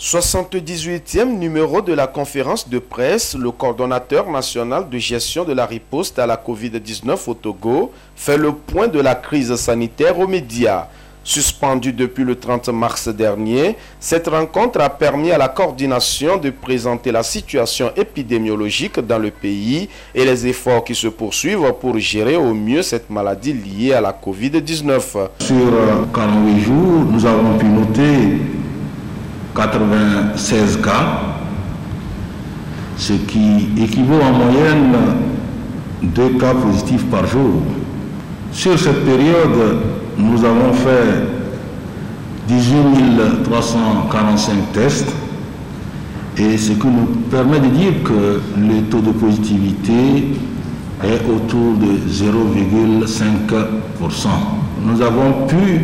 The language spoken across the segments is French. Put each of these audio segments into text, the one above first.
78e numéro de la conférence de presse, le coordonnateur national de gestion de la riposte à la Covid-19 au Togo fait le point de la crise sanitaire aux médias. Suspendue depuis le 30 mars dernier, cette rencontre a permis à la coordination de présenter la situation épidémiologique dans le pays et les efforts qui se poursuivent pour gérer au mieux cette maladie liée à la Covid-19. Sur 48 jours, nous avons pu noter 96 cas, ce qui équivaut en moyenne 2 cas positifs par jour. Sur cette période, nous avons fait 18 345 tests, et ce qui nous permet de dire que le taux de positivité est autour de 0,5%. Nous avons pu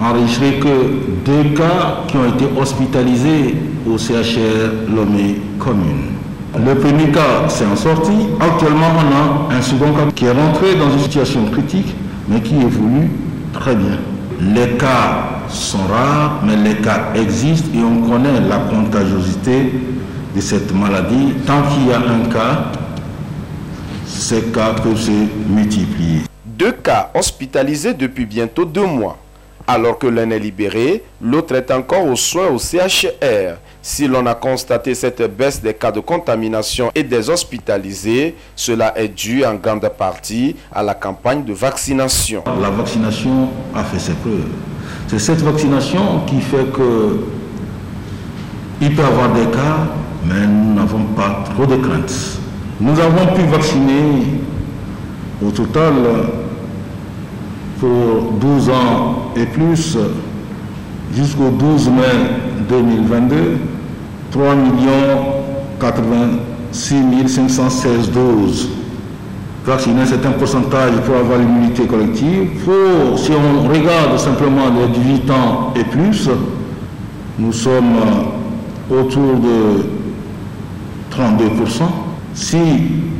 enregistré que 2 cas qui ont été hospitalisés au CHR Lomé commune. Le premier cas s'est en sorti. Actuellement, on a un second cas qui est rentré dans une situation critique, mais qui évolue très bien. Les cas sont rares, mais les cas existent et on connaît la contagiosité de cette maladie. Tant qu'il y a un cas, ces cas peuvent se multiplier. 2 cas hospitalisés depuis bientôt 2 mois. Alors que l'un est libéré, l'autre est encore aux soins au CHR. Si l'on a constaté cette baisse des cas de contamination et des hospitalisés, cela est dû en grande partie à la campagne de vaccination. La vaccination a fait ses preuves. C'est cette vaccination qui fait que il peut y avoir des cas, mais nous n'avons pas trop de craintes. Nous avons pu vacciner au total pour 12 ans et plus, jusqu'au 12 mai 2022, 3 86 516 doses. Vacciner, c'est un pourcentage pour avoir l'immunité collective. Si on regarde simplement les 18 ans et plus, nous sommes autour de 32%. Si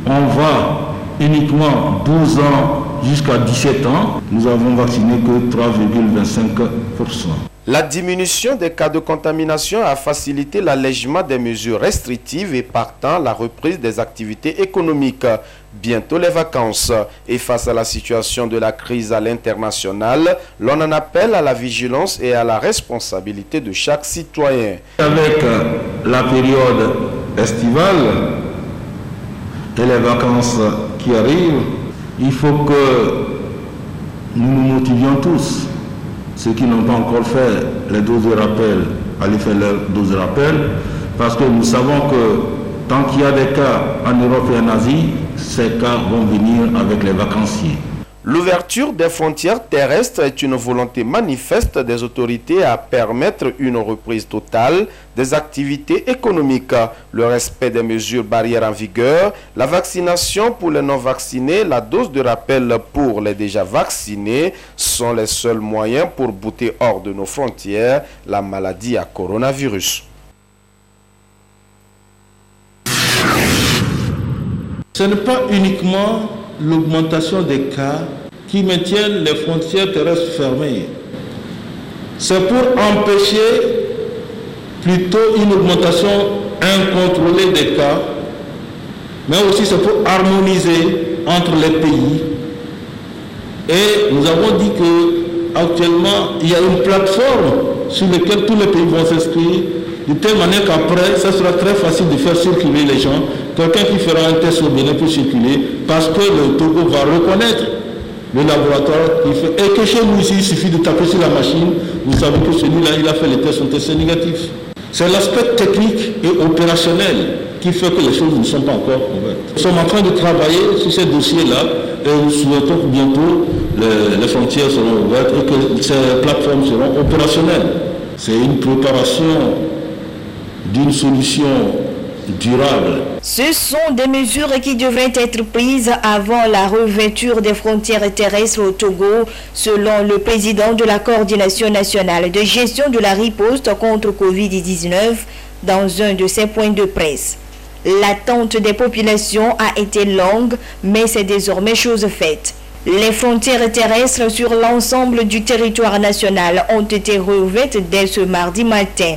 on va uniquement 12 ans jusqu'à 17 ans, nous avons vacciné que 3,25%. La diminution des cas de contamination a facilité l'allègement des mesures restrictives et partant la reprise des activités économiques. Bientôt les vacances. Et face à la situation de la crise à l'international, l'on en appelle à la vigilance et à la responsabilité de chaque citoyen. Avec la période estivale et les vacances qui arrivent, il faut que nous nous motivions tous. Ceux qui n'ont pas encore fait les doses de rappel, allez faire leurs doses de rappel, parce que nous savons que tant qu'il y a des cas en Europe et en Asie, ces cas vont venir avec les vacanciers. L'ouverture des frontières terrestres est une volonté manifeste des autorités à permettre une reprise totale des activités économiques, le respect des mesures barrières en vigueur, la vaccination pour les non-vaccinés, la dose de rappel pour les déjà vaccinés sont les seuls moyens pour bouter hors de nos frontières la maladie à coronavirus. Ce n'est pas uniquement l'augmentation des cas qui maintiennent les frontières terrestres fermées. C'est pour empêcher plutôt une augmentation incontrôlée des cas, mais aussi c'est pour harmoniser entre les pays. Et nous avons dit qu'actuellement, il y a une plateforme sur laquelle tous les pays vont s'inscrire, de telle manière qu'après, ça sera très facile de faire circuler les gens. Quelqu'un qui fera un test au Bénin peut circuler parce que le Togo va reconnaître le laboratoire qui fait. Et que chez nous ici, il suffit de taper sur la machine, vous savez que celui-là, il a fait les tests, son test est négatif. C'est l'aspect technique et opérationnel qui fait que les choses ne sont pas encore ouvertes. Nous sommes en train de travailler sur ces dossiers-là et nous souhaitons que bientôt les frontières seront ouvertes et que ces plateformes seront opérationnelles. C'est une préparation d'une solution durable. Ce sont des mesures qui devraient être prises avant la réouverture des frontières terrestres au Togo, selon le président de la Coordination nationale de gestion de la riposte contre Covid-19 dans un de ses points de presse. L'attente des populations a été longue, mais c'est désormais chose faite. Les frontières terrestres sur l'ensemble du territoire national ont été réouvertes dès ce mardi matin.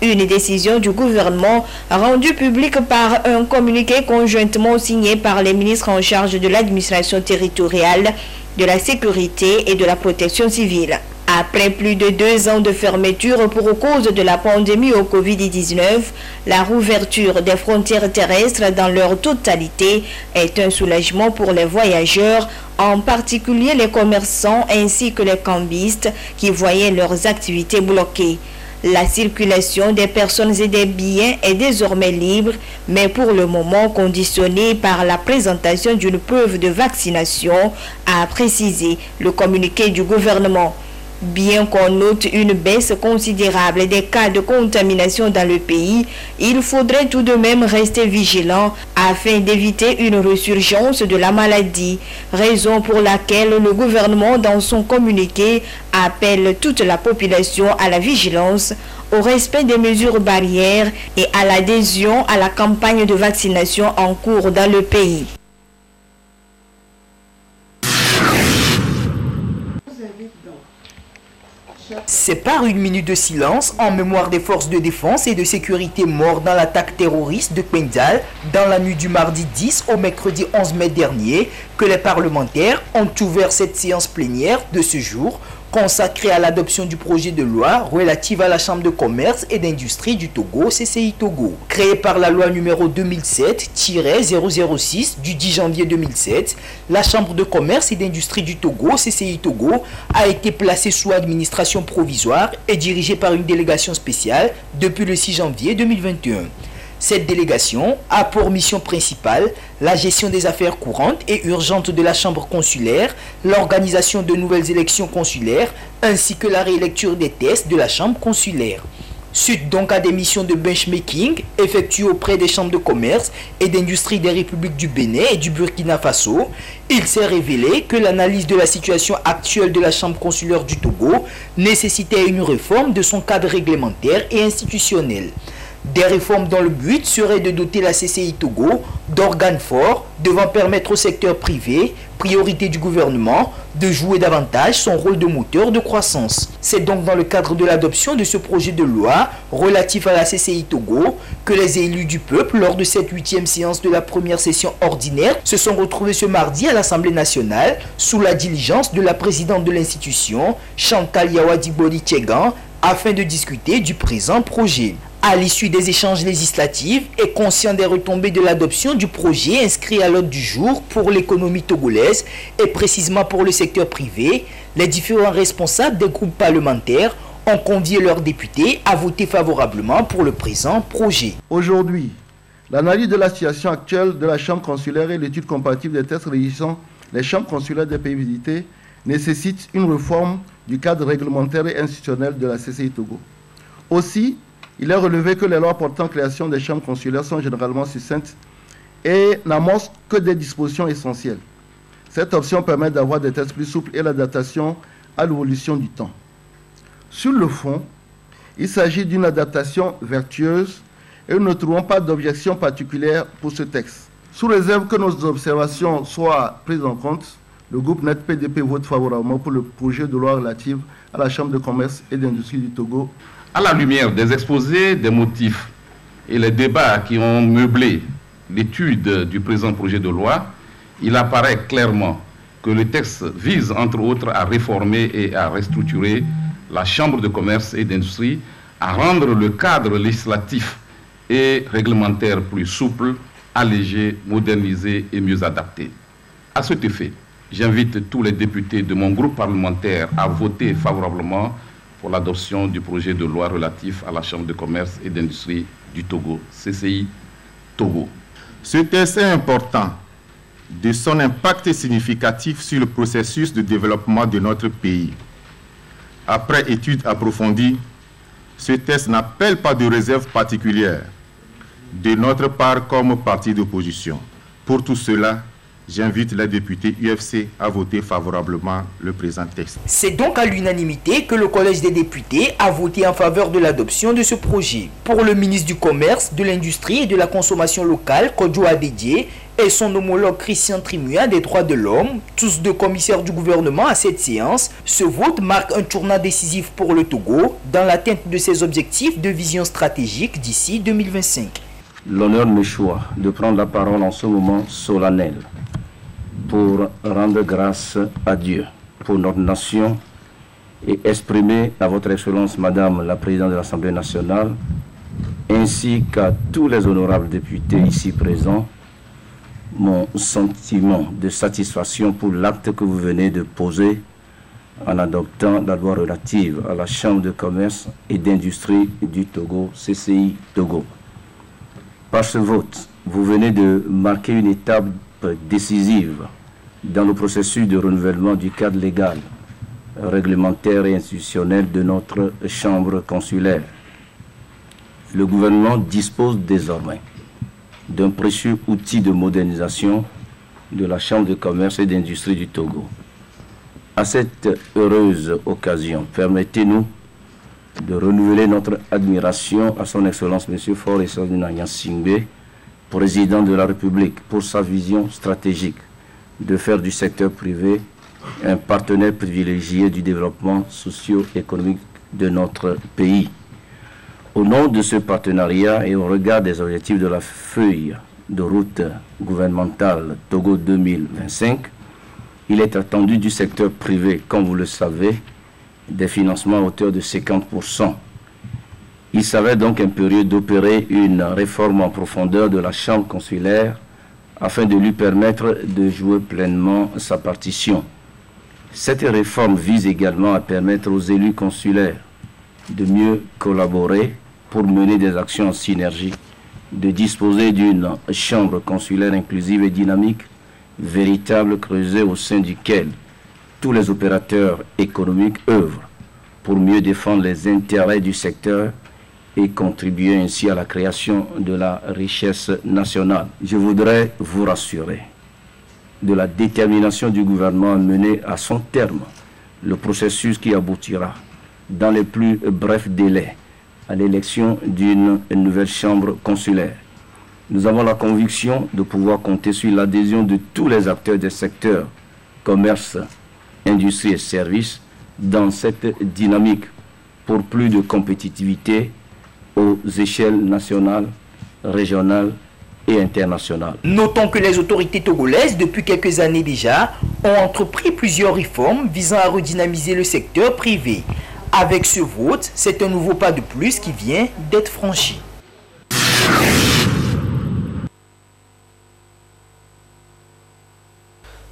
Une décision du gouvernement rendue publique par un communiqué conjointement signé par les ministres en charge de l'administration territoriale, de la sécurité et de la protection civile. Après plus de 2 ans de fermeture pour cause de la pandémie au Covid-19, la rouverture des frontières terrestres dans leur totalité est un soulagement pour les voyageurs, en particulier les commerçants ainsi que les cambistes qui voyaient leurs activités bloquées. La circulation des personnes et des biens est désormais libre, mais pour le moment conditionnée par la présentation d'une preuve de vaccination, a précisé le communiqué du gouvernement. Bien qu'on note une baisse considérable des cas de contamination dans le pays, il faudrait tout de même rester vigilant afin d'éviter une résurgence de la maladie, raison pour laquelle le gouvernement dans son communiqué appelle toute la population à la vigilance, au respect des mesures barrières et à l'adhésion à la campagne de vaccination en cours dans le pays. C'est par une minute de silence en mémoire des forces de défense et de sécurité morts dans l'attaque terroriste de Pendjal dans la nuit du mardi 10 au mercredi 11 mai dernier que les parlementaires ont ouvert cette séance plénière de ce jour consacrée à l'adoption du projet de loi relative à la Chambre de commerce et d'industrie du Togo, CCI Togo. Créée par la loi numéro 2007-006 du 10 janvier 2007, la Chambre de commerce et d'industrie du Togo, CCI Togo, a été placée sous administration provisoire et dirigée par une délégation spéciale depuis le 6 janvier 2021. Cette délégation a pour mission principale la gestion des affaires courantes et urgentes de la chambre consulaire, l'organisation de nouvelles élections consulaires, ainsi que la rélecture des tests de la chambre consulaire. Suite donc à des missions de benchmarking effectuées auprès des chambres de commerce et d'industrie des républiques du Bénin et du Burkina Faso, il s'est révélé que l'analyse de la situation actuelle de la chambre consulaire du Togo nécessitait une réforme de son cadre réglementaire et institutionnel. Des réformes dont le but serait de doter la CCI Togo d'organes forts devant permettre au secteur privé, priorité du gouvernement, de jouer davantage son rôle de moteur de croissance. C'est donc dans le cadre de l'adoption de ce projet de loi relatif à la CCI Togo que les élus du peuple, lors de cette 8e séance de la première session ordinaire, se sont retrouvés ce mardi à l'Assemblée nationale sous la diligence de la présidente de l'institution, Chantal Yawadiboli Tchegan, afin de discuter du présent projet. À l'issue des échanges législatifs et conscient des retombées de l'adoption du projet inscrit à l'ordre du jour pour l'économie togolaise et précisément pour le secteur privé, les différents responsables des groupes parlementaires ont convié leurs députés à voter favorablement pour le présent projet. Aujourd'hui, l'analyse de la situation actuelle de la chambre consulaire et l'étude comparative des tests régissant les chambres consulaires des pays visités nécessitent une réforme du cadre réglementaire et institutionnel de la CCI Togo. Aussi, il est relevé que les lois portant création des chambres consulaires sont généralement succinctes et n'amorcent que des dispositions essentielles. Cette option permet d'avoir des tests plus souples et l'adaptation à l'évolution du temps. Sur le fond, il s'agit d'une adaptation vertueuse et nous ne trouvons pas d'objection particulière pour ce texte. Sous réserve que nos observations soient prises en compte, le groupe NET-PDP vote favorablement pour le projet de loi relatif à la Chambre de commerce et d'industrie du Togo. À la lumière des exposés, des motifs et les débats qui ont meublé l'étude du présent projet de loi, il apparaît clairement que le texte vise entre autres à réformer et à restructurer la Chambre de commerce et d'industrie, à rendre le cadre législatif et réglementaire plus souple, allégé, modernisé et mieux adapté. À cet effet, j'invite tous les députés de mon groupe parlementaire à voter favorablement pour l'adoption du projet de loi relatif à la Chambre de commerce et d'industrie du Togo, CCI Togo. Ce texte est important de son impact significatif sur le processus de développement de notre pays. Après étude approfondie, ce texte n'appelle pas de réserve particulière de notre part comme parti d'opposition. Pour tout cela, j'invite les députés UFC à voter favorablement le présent texte. C'est donc à l'unanimité que le Collège des députés a voté en faveur de l'adoption de ce projet. Pour le ministre du Commerce, de l'Industrie et de la Consommation locale, Kodjo Adedie, et son homologue Christian Trimouya des droits de l'homme, tous deux commissaires du gouvernement à cette séance. Ce vote marque un tournant décisif pour le Togo dans l'atteinte de ses objectifs de vision stratégique d'ici 2025. L'honneur me choisit de prendre la parole en ce moment solennel pour rendre grâce à Dieu pour notre nation et exprimer à votre Excellence, Madame la Présidente de l'Assemblée nationale, ainsi qu'à tous les honorables députés ici présents, mon sentiment de satisfaction pour l'acte que vous venez de poser en adoptant la loi relative à la Chambre de commerce et d'industrie du Togo, CCI Togo. Par ce vote, vous venez de marquer une étape décisive dans le processus de renouvellement du cadre légal, réglementaire et institutionnel de notre chambre consulaire. Le gouvernement dispose désormais d'un précieux outil de modernisation de la Chambre de commerce et d'industrie du Togo. À cette heureuse occasion, permettez-nous de renouveler notre admiration à son Excellence M. Faure Essanina Singbe, président de la République, pour sa vision stratégique de faire du secteur privé un partenaire privilégié du développement socio-économique de notre pays. Au nom de ce partenariat et au regard des objectifs de la feuille de route gouvernementale Togo 2025, il est attendu du secteur privé, comme vous le savez, des financements à hauteur de 50%. Il s'avère donc impérieux d'opérer une réforme en profondeur de la Chambre consulaire afin de lui permettre de jouer pleinement sa partition. Cette réforme vise également à permettre aux élus consulaires de mieux collaborer pour mener des actions en synergie, de disposer d'une chambre consulaire inclusive et dynamique, véritable creuset au sein duquel tous les opérateurs économiques œuvrent pour mieux défendre les intérêts du secteur et contribuer ainsi à la création de la richesse nationale. Je voudrais vous rassurer de la détermination du gouvernement à mener à son terme le processus qui aboutira dans les plus brefs délais à l'élection d'une nouvelle chambre consulaire. Nous avons la conviction de pouvoir compter sur l'adhésion de tous les acteurs des secteurs commerce, industrie et services dans cette dynamique pour plus de compétitivité aux échelles nationales, régionales et internationales. Notons que les autorités togolaises, depuis quelques années déjà, ont entrepris plusieurs réformes visant à redynamiser le secteur privé. Avec ce vote, c'est un nouveau pas de plus qui vient d'être franchi.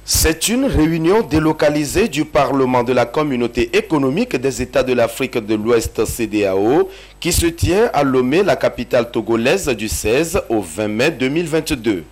C'est une réunion délocalisée du Parlement de la Communauté économique des États de l'Afrique de l'Ouest CEDEAO qui se tient à Lomé, la capitale togolaise, du 16 au 20 mai 2022.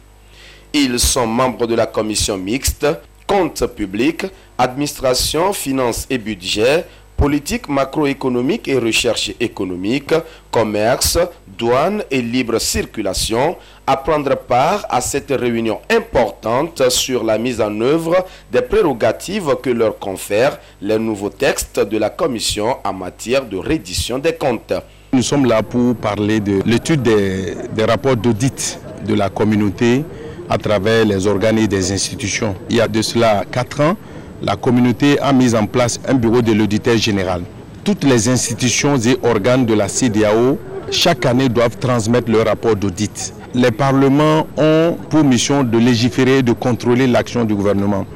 Ils sont membres de la commission mixte, comptes publics, administration, finances et budget, politique macroéconomique et recherche économique, commerce, douane et libre circulation, à prendre part à cette réunion importante sur la mise en œuvre des prérogatives que leur confèrent les nouveaux textes de la Commission en matière de reddition des comptes. Nous sommes là pour parler de l'étude des rapports d'audit de la communauté à travers les organes et des institutions. Il y a de cela 4 ans, la communauté a mis en place un bureau de l'auditeur général. Toutes les institutions et organes de la CEDEAO, chaque année, doivent transmettre leur rapport d'audit. Les parlements ont pour mission de légiférer, de contrôler l'action du gouvernement.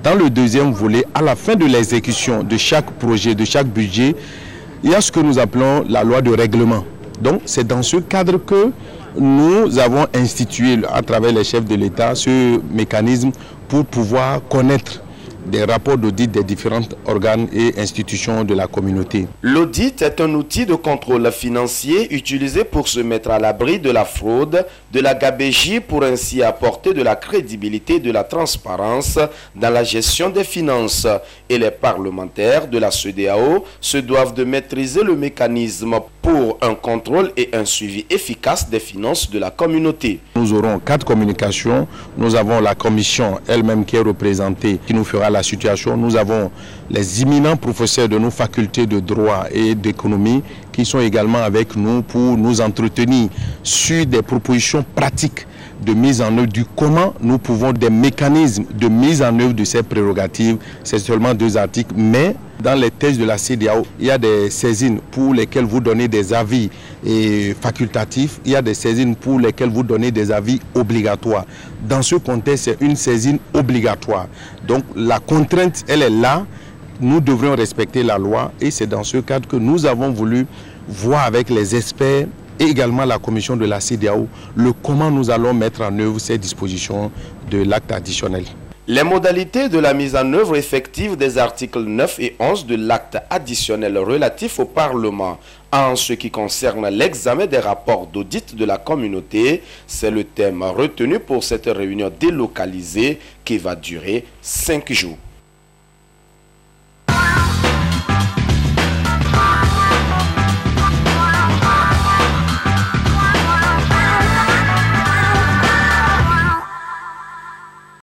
Dans le deuxième volet, à la fin de l'exécution de chaque projet, de chaque budget, il y a ce que nous appelons la loi de règlement. Donc c'est dans ce cadre que nous avons institué à travers les chefs de l'État ce mécanisme pour pouvoir connaître des rapports d'audit des différents organes et institutions de la communauté. L'audit est un outil de contrôle financier utilisé pour se mettre à l'abri de la fraude, de la gabegie, pour ainsi apporter de la crédibilité et de la transparence dans la gestion des finances. Et les parlementaires de la CEDEAO se doivent de maîtriser le mécanisme pour un contrôle et un suivi efficace des finances de la communauté. Nous aurons 4 communications. Nous avons la commission elle-même qui est représentée, qui nous fera la situation. Nous avons les éminents professeurs de nos facultés de droit et d'économie qui sont également avec nous pour nous entretenir sur des propositions pratiques de mise en œuvre du comment nous pouvons, des mécanismes de mise en œuvre de ces prérogatives. C'est seulement 2 articles, mais dans les textes de la CEDEAO, il y a des saisines pour lesquelles vous donnez des avis facultatifs, il y a des saisines pour lesquelles vous donnez des avis obligatoires. Dans ce contexte, c'est une saisine obligatoire. Donc la contrainte, elle est là. Nous devrions respecter la loi et c'est dans ce cadre que nous avons voulu voir avec les experts et également la commission de la CEDEAO comment nous allons mettre en œuvre ces dispositions de l'acte additionnel. Les modalités de la mise en œuvre effective des articles 9 et 11 de l'acte additionnel relatif au Parlement en ce qui concerne l'examen des rapports d'audit de la communauté, c'est le thème retenu pour cette réunion délocalisée qui va durer 5 jours.